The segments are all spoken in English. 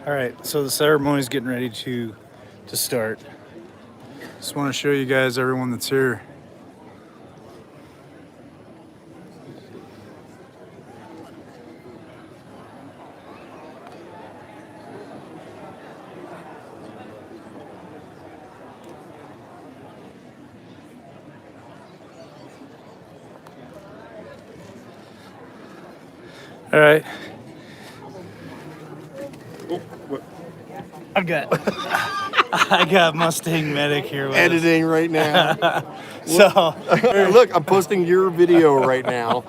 All right, so the ceremony's getting ready to start. Just want to show you guys everyone that's here. All right. I got I got Mustang Medic here with us. Editing right now. So Look, I'm posting your video right now.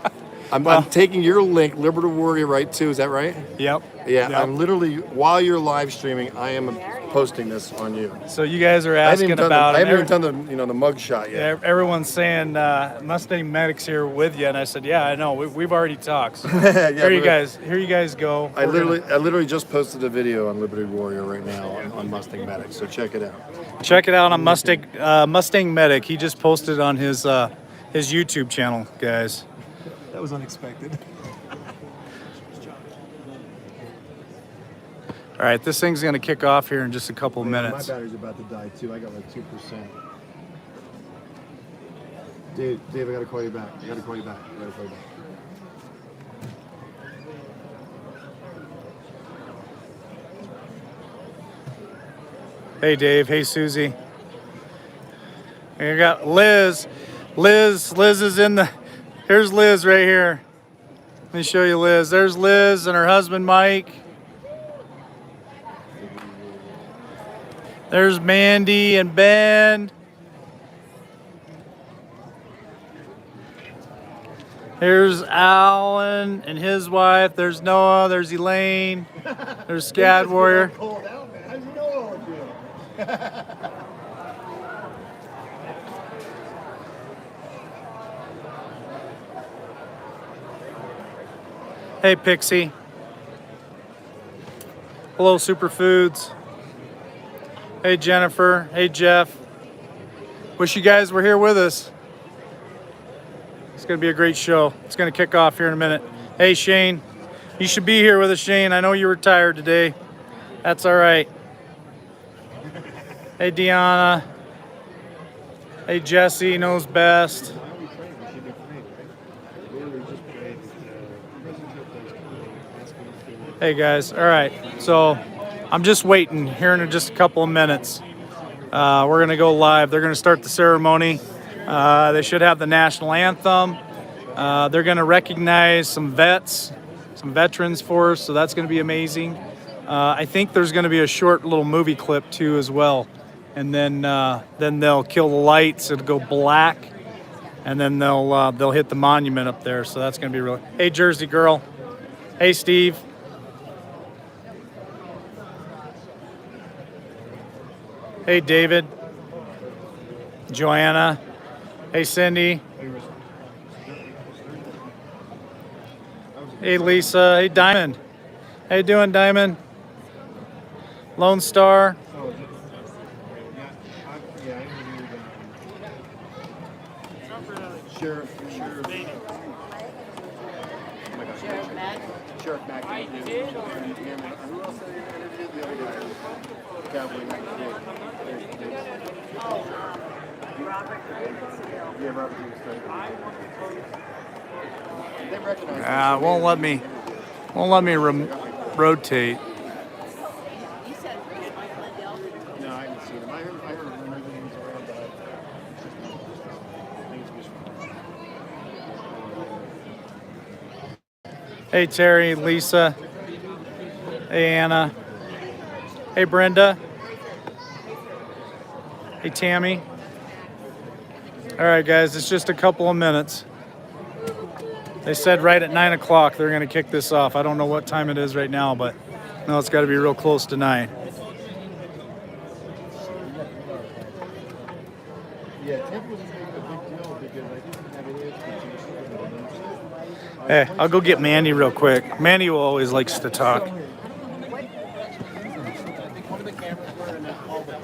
I'm taking your link, Liberty Warrior, right too. Is that right? Yep. Yeah, Yep. I'm literally, while you're live streaming, I am posting this on you. So you guys are I haven't asking even done about the, I him. haven't even done the the mug shot yet. Everyone's saying Mustang Medic's here with you, and I said, yeah, I know. We've already talked. So Yeah, here you guys go. I literally just posted a video on Liberty Warrior right now on Mustang Medic, so check it out. Check it out on Mustang Medic. He just posted on his YouTube channel, guys. That was unexpected. All right, this thing's gonna kick off here in just a couple minutes. My battery's about to die too. I got like 2%. Dave, I gotta call you back. I gotta call you back. Hey, Dave. Hey, Susie. We got Liz. Liz is in the. Here's Liz right here. Let me show you Liz. There's Liz and her husband Mike. There's Mandy and Ben. Here's Alan and his wife. There's Noah. There's Elaine. There's Scad Warrior. Cold out, man. How do you know all of you? Hey, Pixie. Hello, Superfoods. Hey, Jennifer. Hey, Jeff. Wish you guys were here with us. It's going to be a great show. It's going to kick off here in a minute. Hey, Shane. You should be here with us, Shane. I know you were tired today. That's all right. Hey, Deanna. Hey, Jesse knows best. Hey, guys. All right. So I'm just waiting here in just a couple of minutes. We're going to go live. They're going to start the ceremony. They should have the national anthem. They're going to recognize some veterans for us, so that's going to be amazing. I think there's going to be a short little movie clip too as well, and then they'll kill the lights. It'll go black, and then they'll hit the monument up there. So that's going to be really. Hey, Jersey girl. Hey, Steve. Hey, David. Joanna. Hey, Cindy. Hey, Lisa. Hey, Diamond. How you doing, Diamond? Lone Star. Sheriff Mack. Sheriff Mack. I did. Who else did you interview the other guy? Cowboy Mack. Robert. Yeah, Robert. They recognize. Won't let me rotate. No, I haven't seen him. I heard rumors that he was around, but I think it's Hey, Terry, Lisa. Hey, Anna. Hey, Brenda. Hey, Tammy. All right, guys, it's just a couple of minutes. They said right at 9 o'clock they're going to kick this off. I don't know what time it is right now, but no, it's got to be real close to 9. Yeah, Tampa was making a big deal because I didn't have any expertise. Hey, I'll go get Mandy real quick. Mandy will always likes to talk.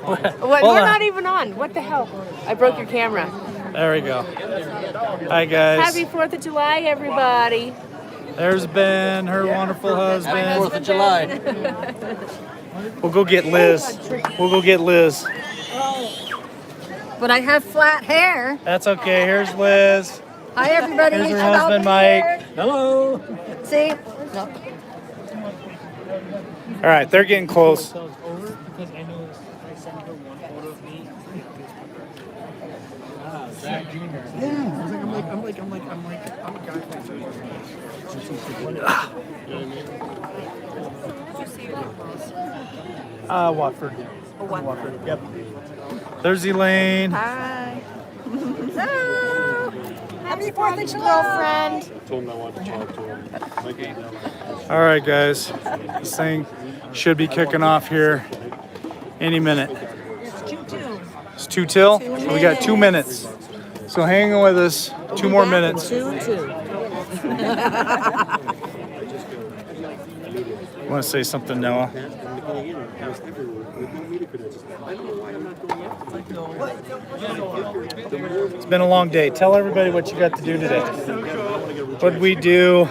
What? We're not even on. What the hell? I broke your camera. There we go. Hi, guys. Happy 4th of July, everybody. There's Ben, her wonderful husband. 4th of July. We'll go get Liz. We'll go get Liz. But I have flat hair. That's okay. Here's Liz. Hi, everybody. Here's her Hello. husband, Mike. Hello. See? All right, they're getting close. Yeah. I'm a guy. Watford. Watford. Yep. There's Elaine. Hi. Hello. Happy 4th of July. Girlfriend. All right, guys. This thing should be kicking off here any minute. It's 2 till. So we got 2 minutes. So hang on with us. 2 more minutes. Two. Want to say something, Noah? It's been a long day. Tell everybody what you got to do today. What'd we do?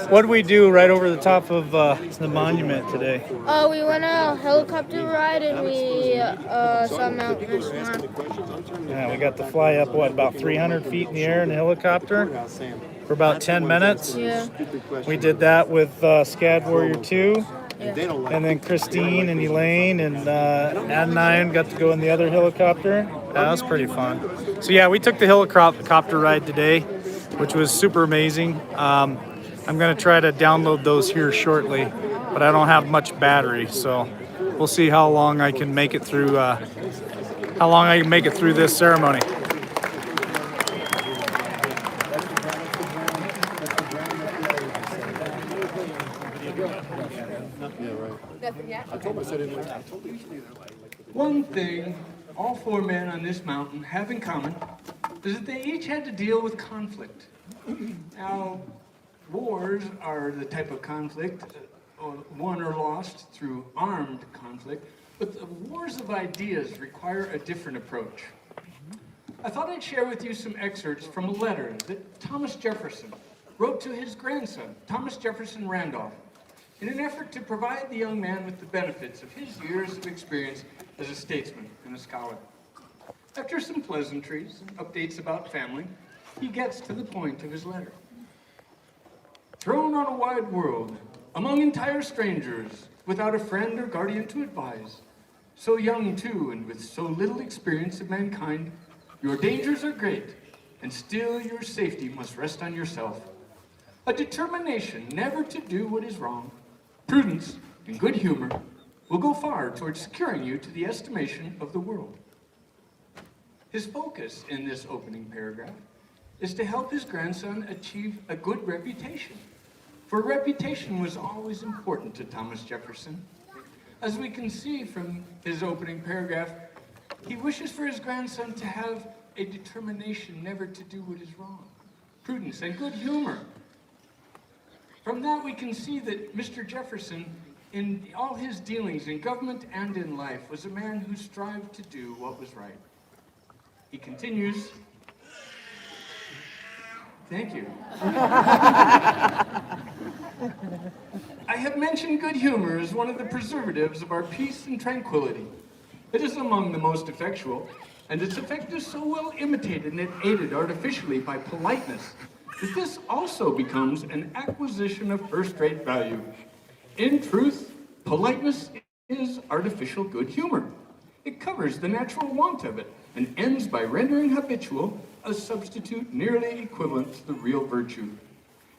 What'd we do right over the top of the monument today? We went on a helicopter ride and we saw Mount Rushmore. Yeah, we got to fly up, about 300 feet in the air in a helicopter for about 10 minutes. Yeah. We did that with Scad Warrior 2. And then Christine and Elaine and Adnine got to go in the other helicopter. That was pretty fun. So yeah, we took the helicopter ride today, which was super amazing. I'm going to try to download those here shortly, but I don't have much battery, so we'll see how long I can make it through. This ceremony. One thing all 4 men on this mountain have in common is that they each had to deal with conflict. Now, wars are the type of conflict won or lost through armed conflict, but the wars of ideas require a different approach. I thought I'd share with you some excerpts from a letter that Thomas Jefferson wrote to his grandson, Thomas Jefferson Randolph, in an effort to provide the young man with the benefits of his years of experience as a statesman and a scholar. After some pleasantries and updates about family, he gets to the point of his letter. Thrown on a wide world, among entire strangers, without a friend or guardian to advise, so young too and with so little experience of mankind, your dangers are great, and still your safety must rest on yourself. A determination never to do what is wrong, prudence and good humor will go far towards securing you to the estimation of the world. His focus in this opening paragraph is to help his grandson achieve a good reputation, for reputation was always important to Thomas Jefferson. As we can see from his opening paragraph, he wishes for his grandson to have a determination never to do what is wrong, prudence and good humor. From that we can see that Mr. Jefferson, in all his dealings in government and in life, was a man who strived to do what was right. He continues, thank you. I have mentioned good humor as one of the preservatives of our peace and tranquility. It is among the most effectual, and its effect is so well imitated and aided artificially by politeness that this also becomes an acquisition of first-rate value. In truth, politeness is artificial good humor. It covers the natural want of it and ends by rendering habitual a substitute nearly equivalent to the real virtue.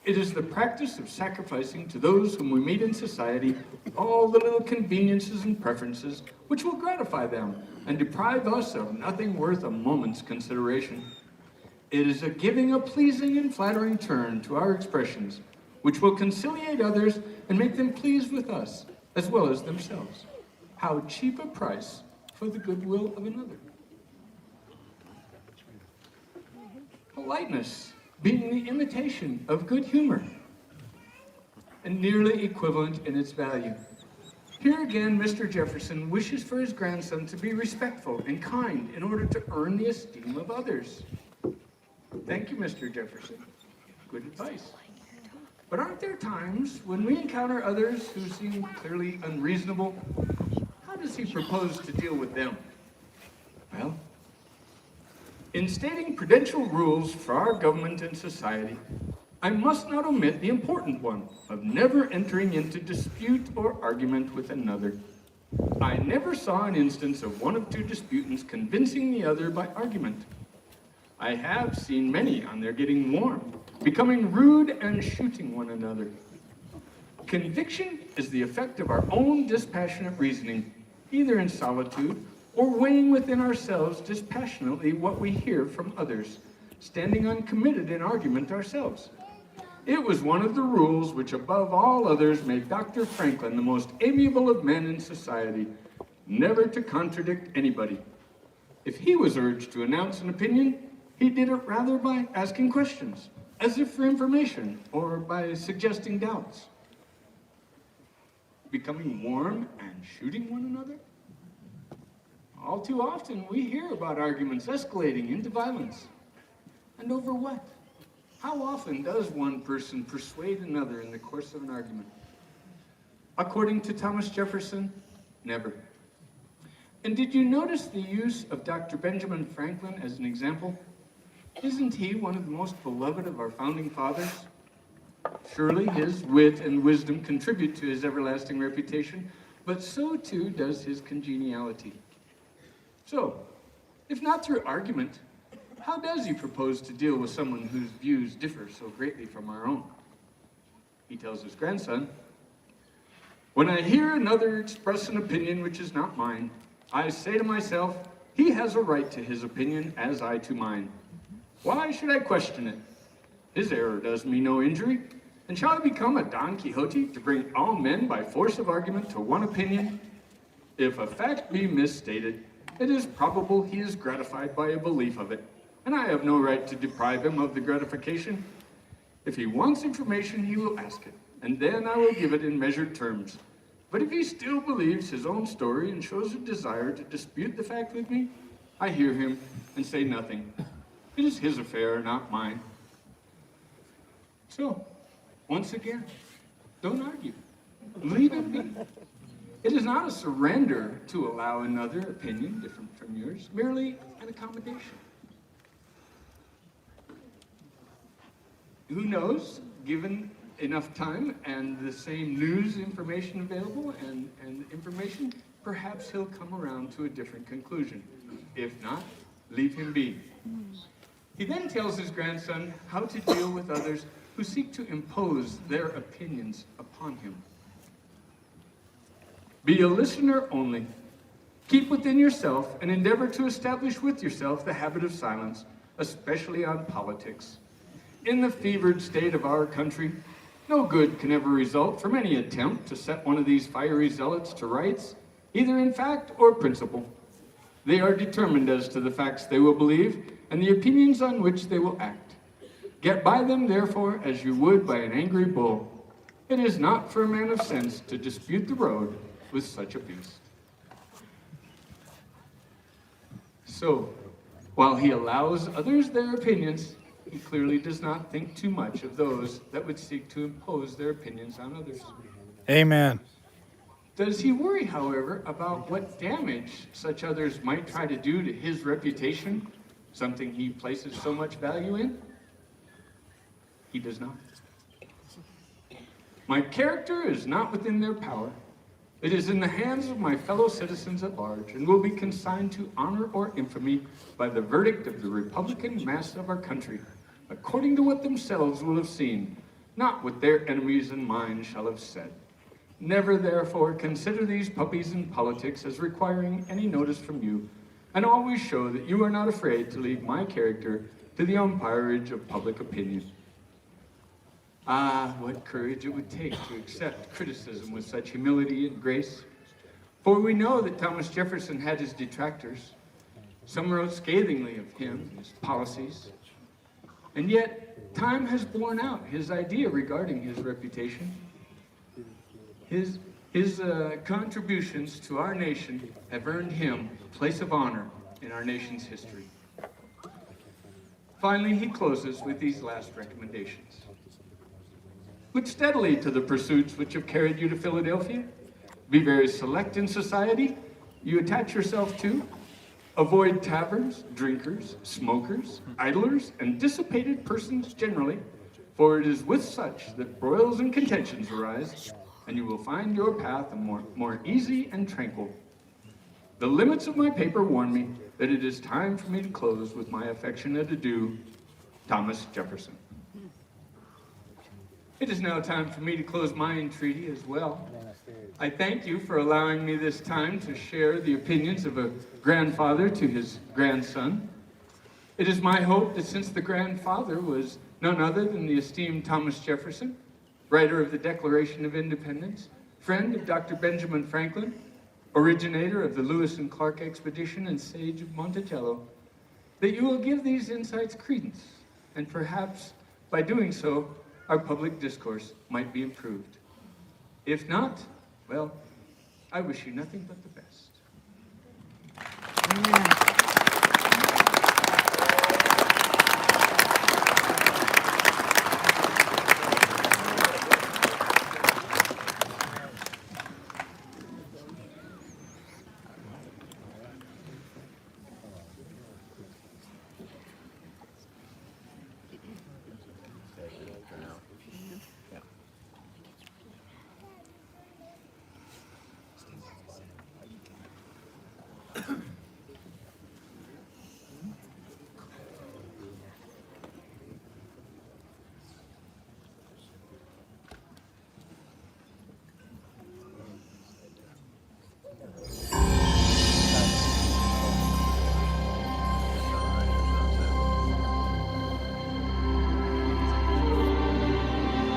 It is the practice of sacrificing to those whom we meet in society all the little conveniences and preferences which will gratify them and deprive us of nothing worth a moment's consideration. It is a giving a pleasing and flattering turn to our expressions, which will conciliate others and make them pleased with us, as well as themselves. How cheap a price for the goodwill of another. Politeness being the imitation of good humor, and nearly equivalent in its value. Here again, Mr. Jefferson wishes for his grandson to be respectful and kind in order to earn the esteem of others. Thank you, Mr. Jefferson. Good advice. But aren't there times when we encounter others who seem clearly unreasonable? How does he propose to deal with them? Well, in stating prudential rules for our government and society, I must not omit the important one of never entering into dispute or argument with another. I never saw an instance of one of two disputants convincing the other by argument. I have seen many on their getting warm, becoming rude and shooting one another. Conviction is the effect of our own dispassionate reasoning, either in solitude or weighing within ourselves dispassionately what we hear from others, standing uncommitted in argument ourselves. It was one of the rules which above all others made Dr. Franklin the most amiable of men in society, never to contradict anybody. If he was urged to announce an opinion, he did it rather by asking questions, as if for information, or by suggesting doubts. Becoming warm and shooting one another? All too often we hear about arguments escalating into violence. And over what? How often does one person persuade another in the course of an argument? According to Thomas Jefferson, never. And did you notice the use of Dr. Benjamin Franklin as an example? Isn't he one of the most beloved of our founding fathers? Surely his wit and wisdom contribute to his everlasting reputation, but so too does his congeniality. So, if not through argument, how does he propose to deal with someone whose views differ so greatly from our own? He tells his grandson, "When I hear another express an opinion which is not mine, I say to myself, he has a right to his opinion as I to mine. Why should I question it? His error does me no injury, and shall I become a Don Quixote to bring all men by force of argument to one opinion? If a fact be misstated, it is probable he is gratified by a belief of it, and I have no right to deprive him of the gratification. If he wants information, he will ask it, and then I will give it in measured terms. But if he still believes his own story and shows a desire to dispute the fact with me, I hear him and say nothing. It is his affair, not mine." So, once again, don't argue. Leave it be. It is not a surrender to allow another opinion different from yours, merely an accommodation. Who knows, given enough time and the same news information available and information, perhaps he'll come around to a different conclusion. If not, leave him be. He then tells his grandson how to deal with others who seek to impose their opinions upon him. Be a listener only. Keep within yourself and endeavor to establish with yourself the habit of silence, especially on politics. In the fevered state of our country, no good can ever result from any attempt to set one of these fiery zealots to rights, either in fact or principle. They are determined as to the facts they will believe and the opinions on which they will act. Get by them, therefore, as you would by an angry bull. It is not for a man of sense to dispute the road with such a beast. So, while he allows others their opinions, he clearly does not think too much of those that would seek to impose their opinions on others. Amen. Does he worry, however, about what damage such others might try to do to his reputation, something he places so much value in? He does not. My character is not within their power. It is in the hands of my fellow citizens at large, and will be consigned to honor or infamy by the verdict of the Republican mass of our country, according to what themselves will have seen, not what their enemies and mine shall have said. Never, therefore, consider these puppies in politics as requiring any notice from you, and always show that you are not afraid to leave my character to the umpirage of public opinion. Ah, what courage it would take to accept criticism with such humility and grace. For we know that Thomas Jefferson had his detractors. Some wrote scathingly of him, his policies. And yet, time has borne out his idea regarding his reputation. His contributions to our nation have earned him a place of honor in our nation's history. Finally, he closes with these last recommendations. Look steadily to the pursuits which have carried you to Philadelphia. Be very select in society you attach yourself to. Avoid taverns, drinkers, smokers, idlers, and dissipated persons generally, for it is with such that broils and contentions arise, and you will find your path more easy and tranquil. The limits of my paper warn me that it is time for me to close with my affectionate adieu, Thomas Jefferson. It is now time for me to close my entreaty as well. I thank you for allowing me this time to share the opinions of a grandfather to his grandson. It is my hope that since the grandfather was none other than the esteemed Thomas Jefferson, writer of the Declaration of Independence, friend of Dr. Benjamin Franklin, originator of the Lewis and Clark expedition and sage of Monticello, that you will give these insights credence, and perhaps by doing so, our public discourse might be improved. If not, well, I wish you nothing but the best.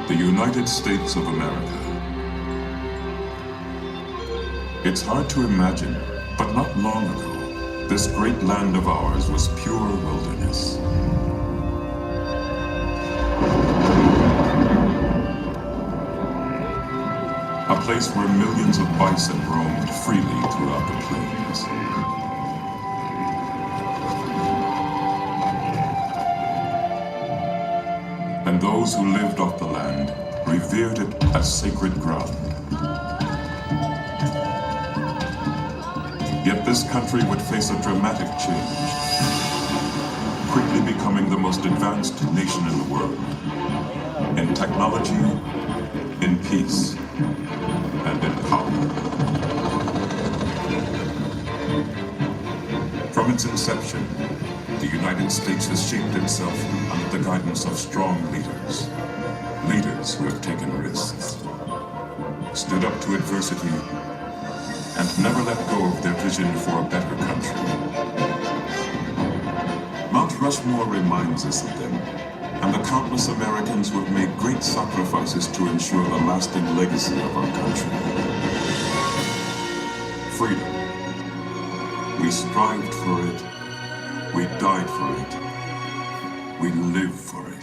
The United States of America. It's hard to imagine, but not long ago, this great land of ours was pure wilderness. A place where millions of bison roamed freely throughout the plains. And those who lived off the land revered it as sacred ground. Yet this country would face a dramatic change, quickly becoming the most advanced nation in the world, in technology, in peace, and in power. From its inception, the United States has shaped itself under the guidance of strong leaders. Leaders who have taken risks, stood up to adversity, and never let go of their vision for a better country. Mount Rushmore reminds us of them, and the countless Americans who have made great sacrifices to ensure the lasting legacy of our country. Freedom. We strived for it. We died for it. We live for it.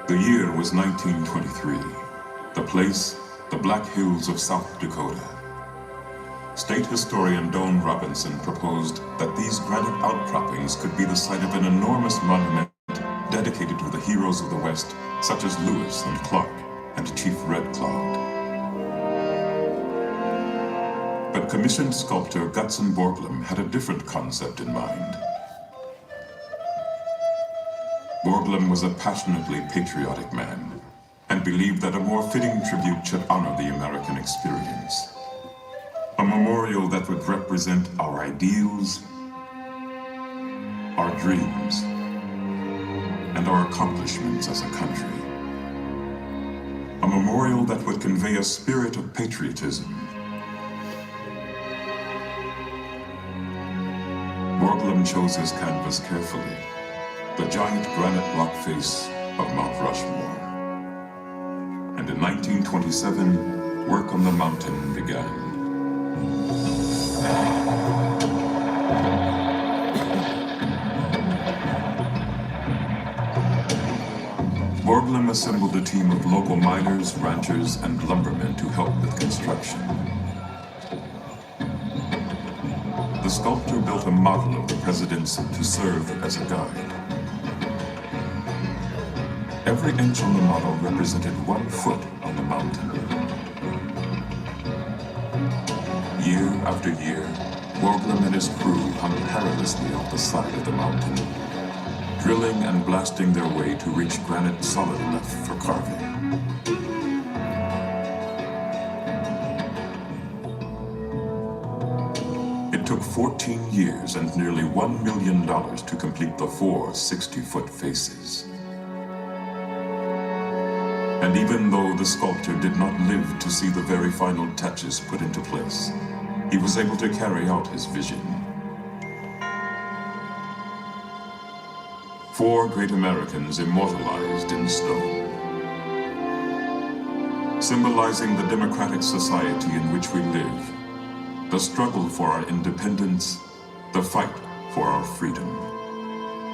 The year was 1923. The place, the Black Hills of South Dakota. State historian Doane Robinson proposed that these granite outcroppings could be the site of an enormous monument dedicated to the heroes of the West, such as Lewis and Clark and Chief Red Cloud. But commissioned sculptor Gutzon Borglum had a different concept in mind. Borglum was a passionately patriotic man and believed that a more fitting tribute should honor the American experience. A memorial that would represent our ideals, our dreams, and our accomplishments as a country. A memorial that would convey a spirit of patriotism. Borglum chose his canvas carefully, the giant granite rock face of Mount Rushmore. And in 1927, work on the mountain began. Borglum assembled a team of local miners, ranchers, and lumbermen to help with construction. The sculptor built a model of the presidents to serve as a guide. Every inch on the model represented 1 foot on the mountain. Year after year, Borglum and his crew hung perilously off the side of the mountain, drilling and blasting their way to reach granite solid enough for carving. It took 14 years and nearly $1 million to complete the 4 60-foot faces. And even though the sculptor did not live to see the very final touches put into place, he was able to carry out his vision. 4 great Americans immortalized in stone, symbolizing the democratic society in which we live, the struggle for our independence, the fight for our freedom,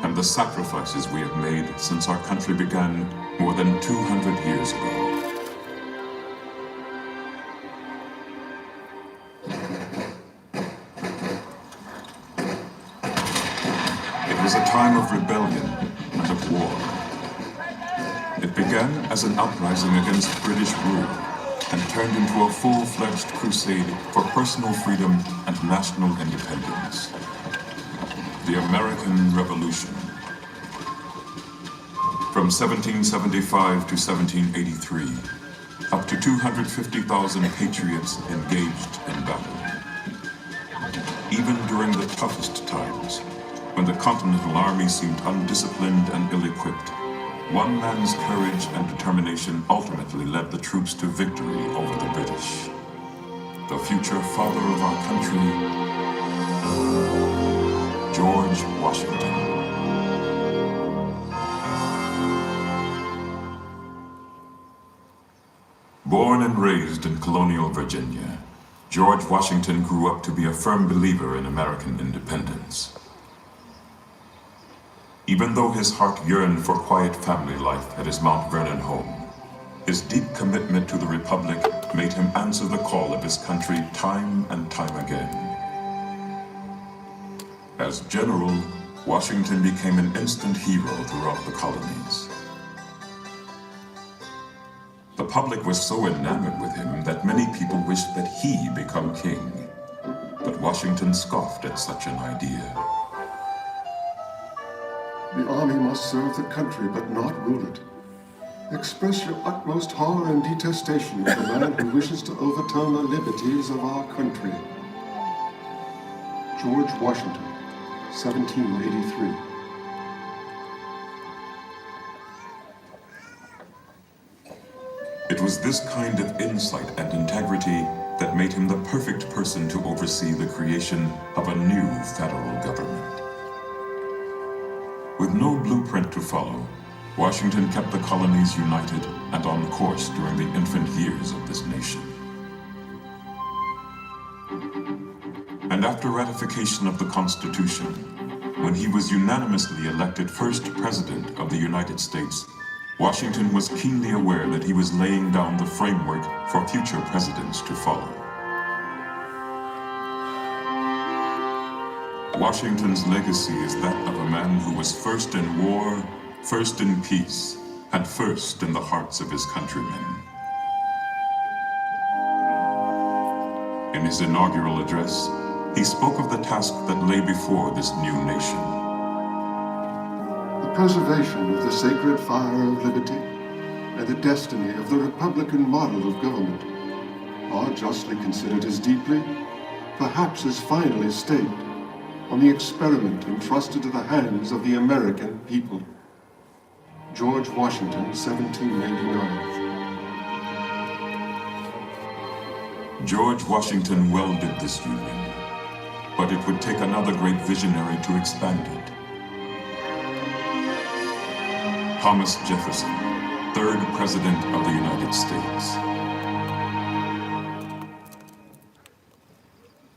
and the sacrifices we have made since our country began more than 200 years ago. It was a time of rebellion and of war. It began as an uprising against British rule and turned into a full-fledged crusade for personal freedom and national independence. The American Revolution. From 1775 to 1783, up to 250,000 patriots engaged in battle. Even during the toughest times, when the Continental Army seemed undisciplined and ill-equipped, one man's courage and determination ultimately led the troops to victory over the British. The future father of our country, George Washington. Born and raised in colonial Virginia, George Washington grew up to be a firm believer in American independence. Even though his heart yearned for quiet family life at his Mount Vernon home, his deep commitment to the Republic made him answer the call of his country time and time again. As general, Washington became an instant hero throughout the colonies. The public was so enamored with him that many people wished that he become king. But Washington scoffed at such an idea. The army must serve the country, but not rule it. Express your utmost horror and detestation of the man who wishes to overturn the liberties of our country. George Washington, 1783. It was this kind of insight and integrity that made him the perfect person to oversee the creation of a new federal government. With no blueprint to follow, Washington kept the colonies united and on course during the infant years of this nation. And after ratification of the Constitution, when he was unanimously elected first President of the United States, Washington was keenly aware that he was laying down the framework for future presidents to follow. Washington's legacy is that of a man who was first in war, first in peace, and first in the hearts of his countrymen. In his inaugural address, he spoke of the task that lay before this new nation. The preservation of the sacred fire of liberty and the destiny of the Republican model of government are justly considered as deeply, perhaps as finally staked, on the experiment entrusted to the hands of the American people. George Washington, 1789. George Washington welded this union, but it would take another great visionary to expand it. Thomas Jefferson, 3rd President of the United States.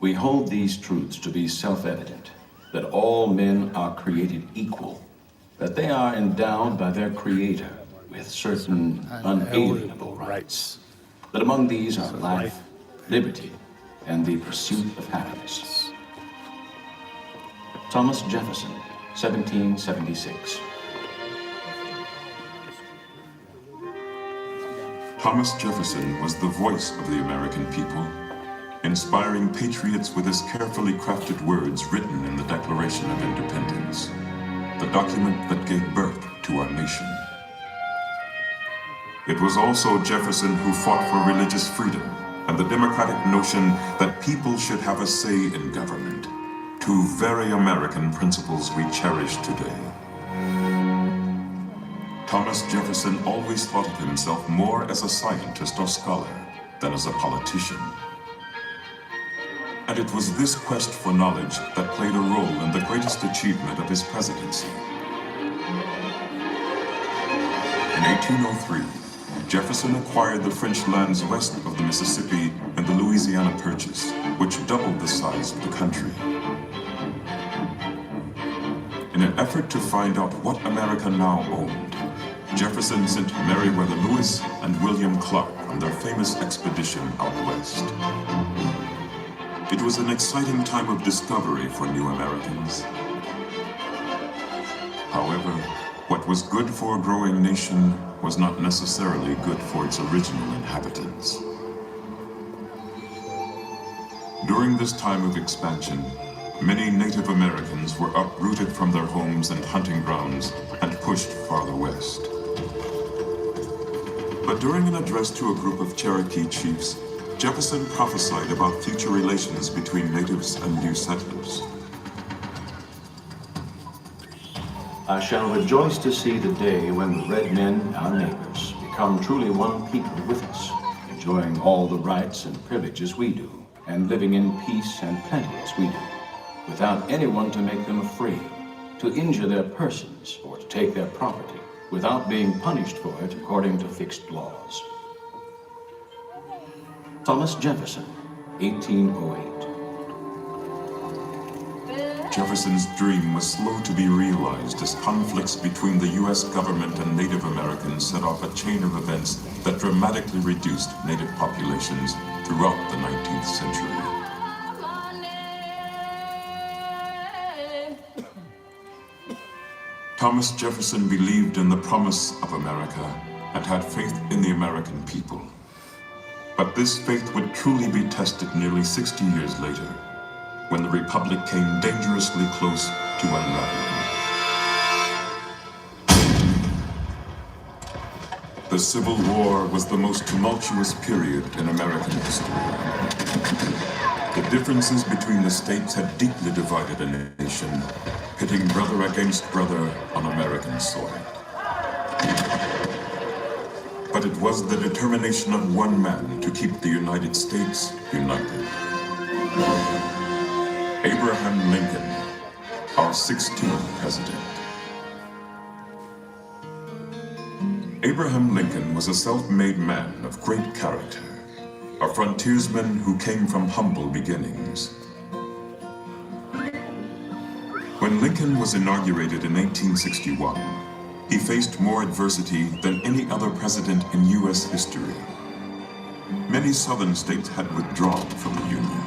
We hold these truths to be self-evident, that all men are created equal, that they are endowed by their Creator with certain unalienable rights. That among these are life, liberty, and the pursuit of happiness. Thomas Jefferson, 1776. Thomas Jefferson was the voice of the American people, inspiring patriots with his carefully crafted words written in the Declaration of Independence, the document that gave birth to our nation. It was also Jefferson who fought for religious freedom and the democratic notion that people should have a say in government, two very American principles we cherish today. Thomas Jefferson always thought of himself more as a scientist or scholar than as a politician. And it was this quest for knowledge that played a role in the greatest achievement of his presidency. In 1803, Jefferson acquired the French lands west of the Mississippi and the Louisiana Purchase, which doubled the size of the country. In an effort to find out what America now owned, Jefferson sent Meriwether Lewis and William Clark on their famous expedition out west. It was an exciting time of discovery for new Americans. However, what was good for a growing nation was not necessarily good for its original inhabitants. During this time of expansion, many Native Americans were uprooted from their homes and hunting grounds and pushed farther west. But during an address to a group of Cherokee chiefs, Jefferson prophesied about future relations between natives and new settlers. I shall rejoice to see the day when the red men, our neighbors, become truly one people with us, enjoying all the rights and privileges we do, and living in peace and plenty as we do, without anyone to make them afraid, to injure their persons, or to take their property, without being punished for it according to fixed laws. Thomas Jefferson, 1808. Jefferson's dream was slow to be realized as conflicts between the U.S. government and Native Americans set off a chain of events that dramatically reduced Native populations throughout the 19th century. Thomas Jefferson believed in the promise of America and had faith in the American people. But this faith would truly be tested nearly 60 years later, when the Republic came dangerously close to unraveling. The Civil War was the most tumultuous period in American history. The differences between the states had deeply divided a nation, pitting brother against brother on American soil. But it was the determination of one man to keep the United States united. Abraham Lincoln, our 16th president. Abraham Lincoln was a self-made man of great character, a frontiersman who came from humble beginnings. When Lincoln was inaugurated in 1861, he faced more adversity than any other president in U.S. history. Many southern states had withdrawn from the Union.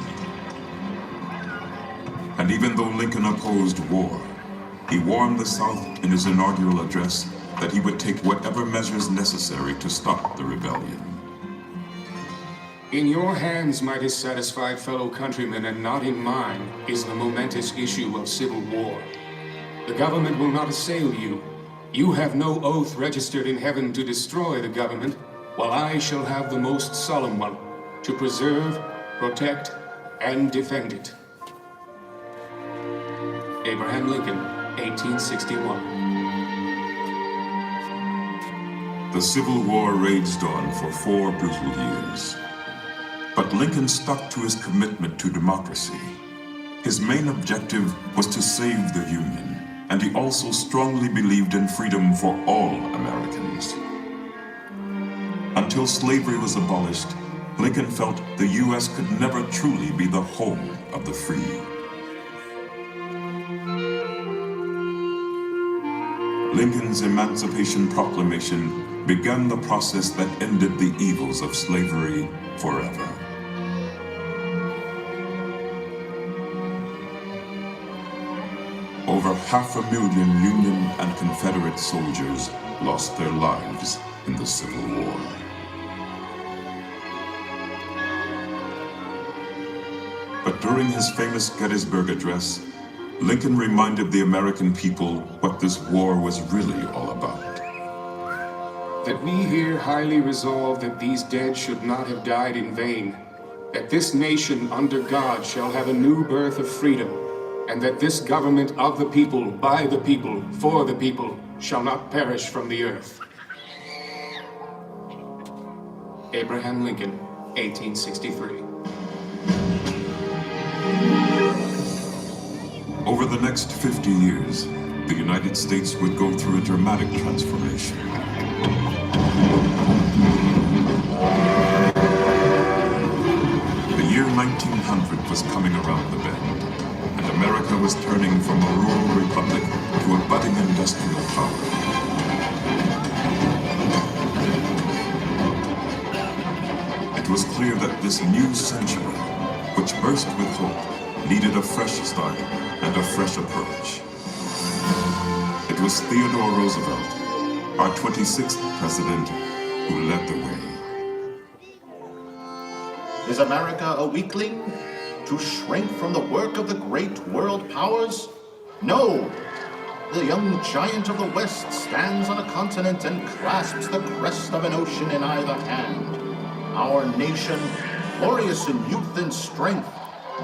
And even though Lincoln opposed war, he warned the South in his inaugural address that he would take whatever measures necessary to stop the rebellion. In your hands, my dissatisfied fellow countrymen, and not in mine, is the momentous issue of civil war. The government will not assail you. You have no oath registered in heaven to destroy the government, while I shall have the most solemn one, to preserve, protect, and defend it. Abraham Lincoln, 1861. The Civil War raged on for 4 brutal years. But Lincoln stuck to his commitment to democracy. His main objective was to save the Union, and he also strongly believed in freedom for all Americans. Until slavery was abolished, Lincoln felt the U.S. could never truly be the home of the free. Lincoln's Emancipation Proclamation began the process that ended the evils of slavery forever. Over 500,000 Union and Confederate soldiers lost their lives in the Civil War. But during his famous Gettysburg Address, Lincoln reminded the American people what this war was really all about. That we here highly resolve that these dead should not have died in vain, that this nation under God shall have a new birth of freedom, and that this government of the people, by the people, for the people, shall not perish from the earth. Abraham Lincoln, 1863. Over the next 50 years, the United States would go through a dramatic transformation. The year 1900 was coming around the bend, and America was turning from a rural republic to a budding industrial power. It was clear that this new century, which burst with hope, needed a fresh start and a fresh approach. It was Theodore Roosevelt, our 26th president, who led the way. Is America a weakling? To shrink from the work of the great world powers? No! The young giant of the West stands on a continent and clasps the crest of an ocean in either hand. Our nation, glorious in youth and strength,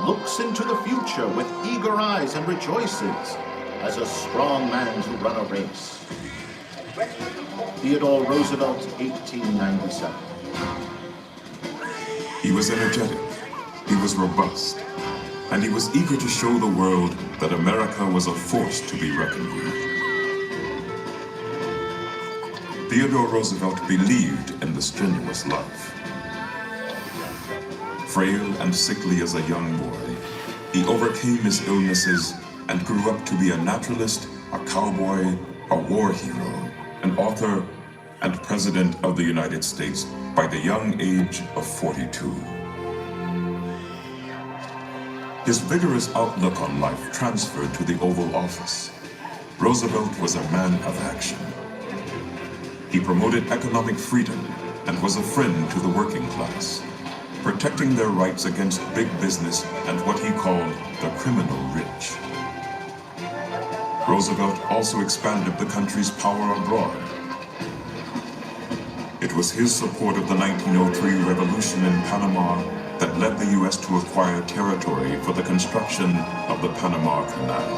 looks into the future with eager eyes and rejoices as a strong man to run a race. Theodore Roosevelt, 1897. He was energetic, he was robust, and he was eager to show the world that America was a force to be reckoned with. Theodore Roosevelt believed in the strenuous life. Frail and sickly as a young boy, he overcame his illnesses and grew up to be a naturalist, a cowboy, a war hero, an author, and President of the United States by the young age of 42. His vigorous outlook on life transferred to the Oval Office. Roosevelt was a man of action. He promoted economic freedom and was a friend to the working class, protecting their rights against big business and what he called the criminal rich. Roosevelt also expanded the country's power abroad. It was his support of the 1903 revolution in Panama that led the U.S. to acquire territory for the construction of the Panama Canal.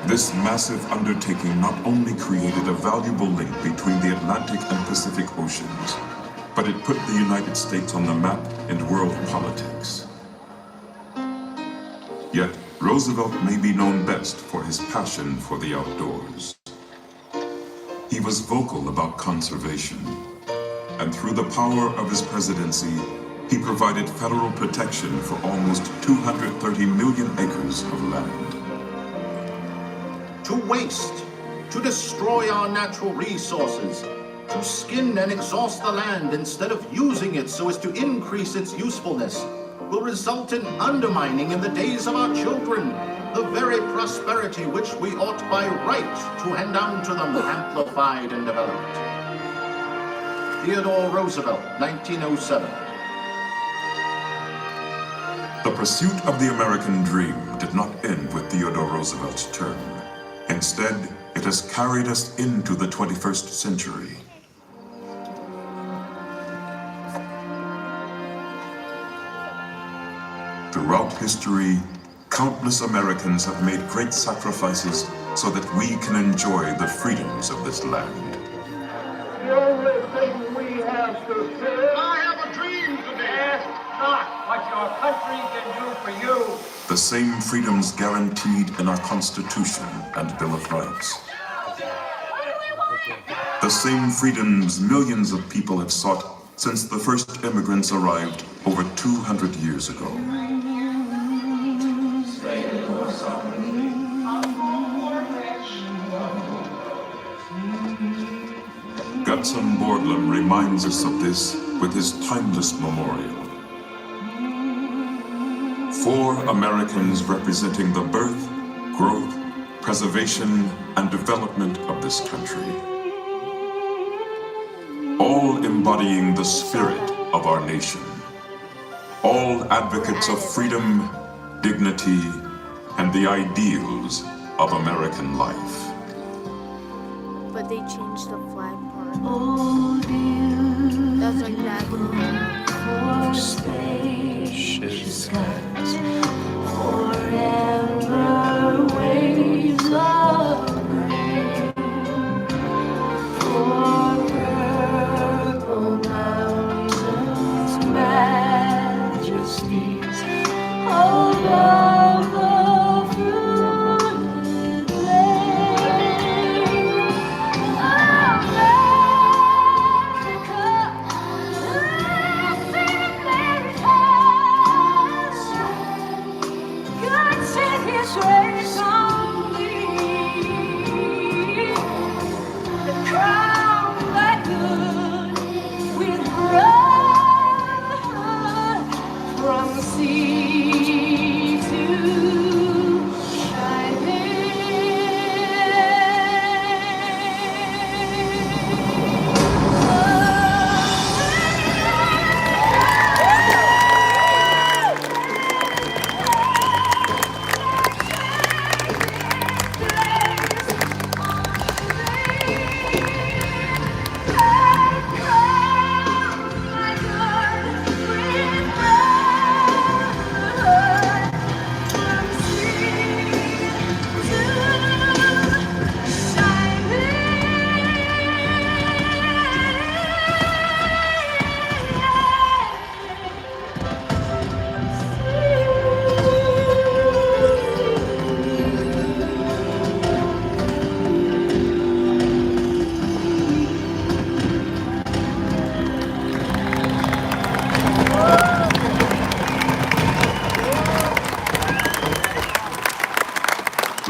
This massive undertaking not only created a valuable link between the Atlantic and Pacific Oceans, but it put the United States on the map in world politics. Yet, Roosevelt may be known best for his passion for the outdoors. He was vocal about conservation, and through the power of his presidency, he provided federal protection for almost 230 million acres of land. To waste, to destroy our natural resources, to skin and exhaust the land instead of using it so as to increase its usefulness, will result in undermining in the days of our children the very prosperity which we ought by right to hand down to them amplified and developed. Theodore Roosevelt, 1907. The pursuit of the American dream did not end with Theodore Roosevelt's term. Instead, it has carried us into the 21st century. Throughout history, countless Americans have made great sacrifices so that we can enjoy the freedoms of this land. The only thing we have to fear. I have a dream today. Ask not what your country can do for you. The same freedoms guaranteed in our Constitution and Bill of Rights. The same freedoms millions of people have sought since the first immigrants arrived over 200 years ago. Anselm Borglum reminds us of this with his timeless memorial. 4 Americans representing the birth, growth, preservation, and development of this country. All embodying the spirit of our nation. All advocates of freedom, dignity, and the ideals of American life. But they changed the flag part. That's like that. For spacious skies, forever waves of rain, for purple mountains, majesties above the fruited plain. God set his rays on me, the crown that good with brotherhood, from sea to shining.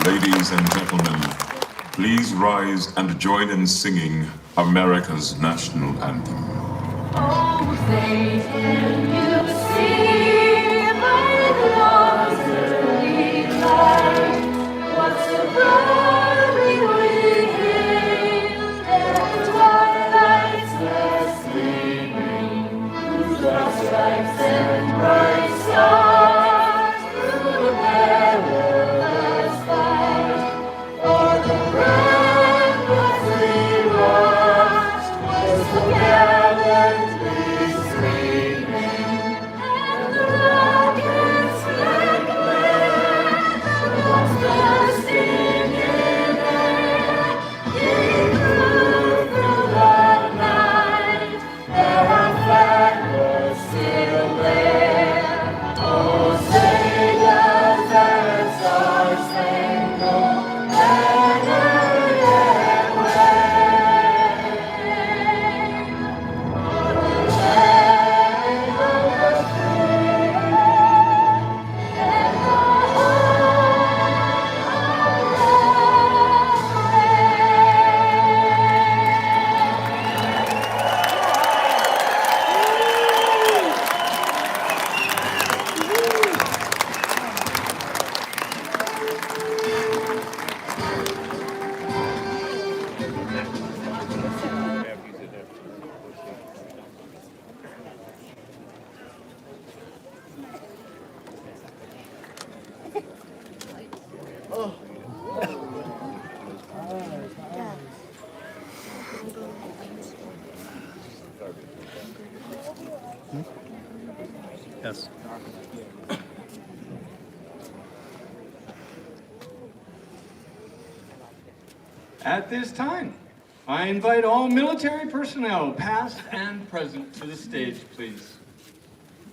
Ladies and gentlemen, please rise and join in singing America's national anthem. Oh, faith, can you see my Lord's early light? What's the burning within that twilight's last gleaming, whose dark stripes and bright stars through the perilous fight, for the brand was washed, was the gallantly screaming, and the rockets that glare, was bursting in air, gave proof through the night that our flag was still there. Oh, say does that star-spangled banner yet wave? For the land of the free and the Yes. At this time, I invite all military personnel, past and present, to the stage, please.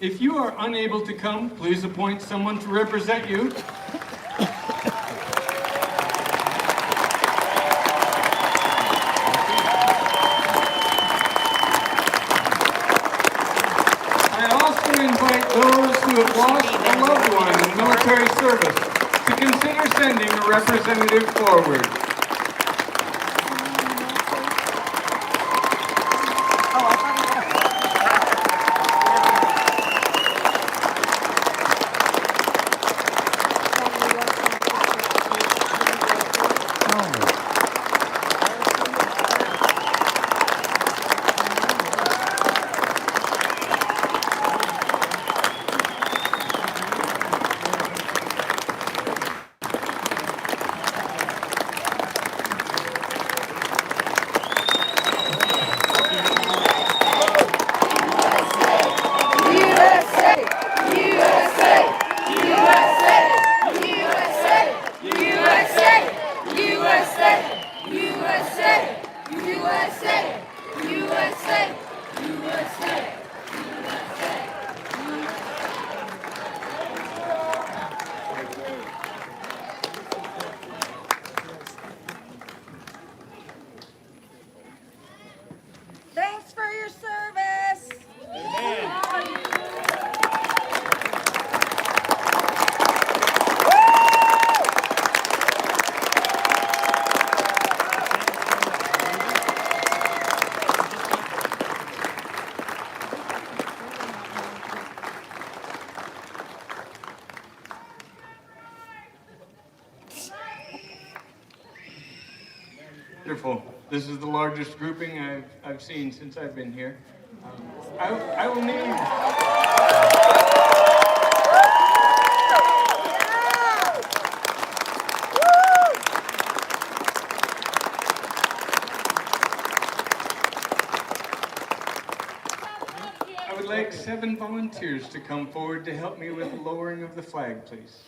If you are unable to come, please appoint someone to represent you. I also invite those who have lost a loved one in military service to consider sending a representative forward. Thanks for your service. Wonderful. This is the largest grouping I've seen since I've been here. I will need. I would like 7 volunteers to come forward to help me with the lowering of the flag, please.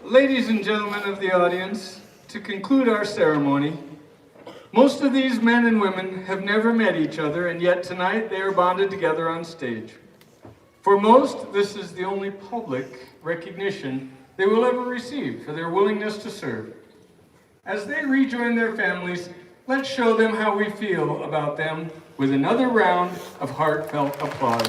Ladies and gentlemen of the audience, to conclude our ceremony, most of these men and women have never met each other, and yet tonight they are bonded together on stage. For most, this is the only public recognition they will ever receive for their willingness to serve. As they rejoin their families, let's show them how we feel about them with another round of heartfelt applause.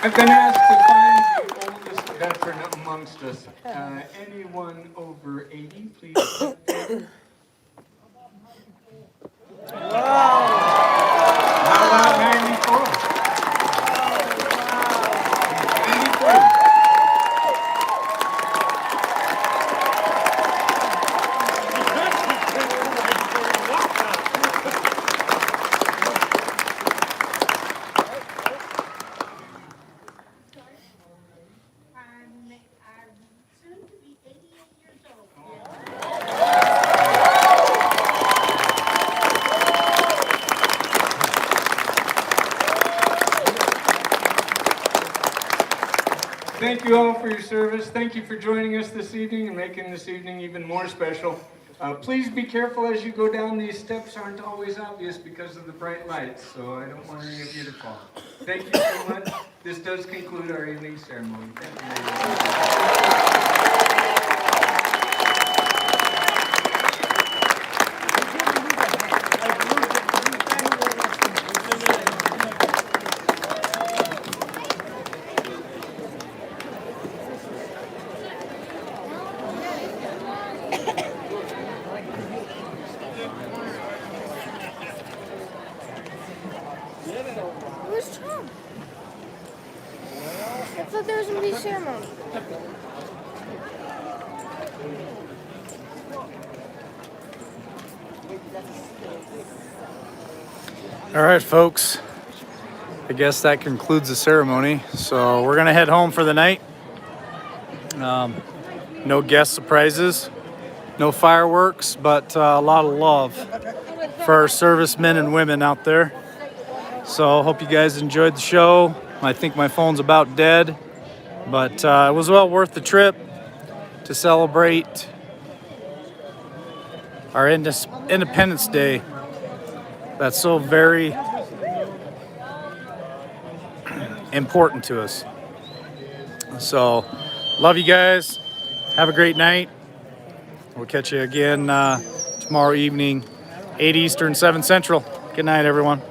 I've been asked to find the oldest veteran amongst us. Anyone over 80, please. How about 94? 93. Thank you all for your service. Thank you for joining us this evening and making this evening even more special. Please be careful as you go down. These steps aren't always obvious because of the bright lights, so I don't want any of you to fall. Thank you so much. This does conclude our evening ceremony. Thank you, ladies and gentlemen. Where's Tom? I thought there was going to be a ceremony. All right, folks. I guess that concludes the ceremony. So we're gonna head home for the night. No guest surprises, no fireworks, but a lot of love for our servicemen and women out there. So hope you guys enjoyed the show. I think my phone's about dead, but it was well worth the trip to celebrate our Independence Day. That's so very important to us. So, love you guys. Have a great night. We'll catch you again tomorrow evening, 8 Eastern, 7 Central. Good night, everyone.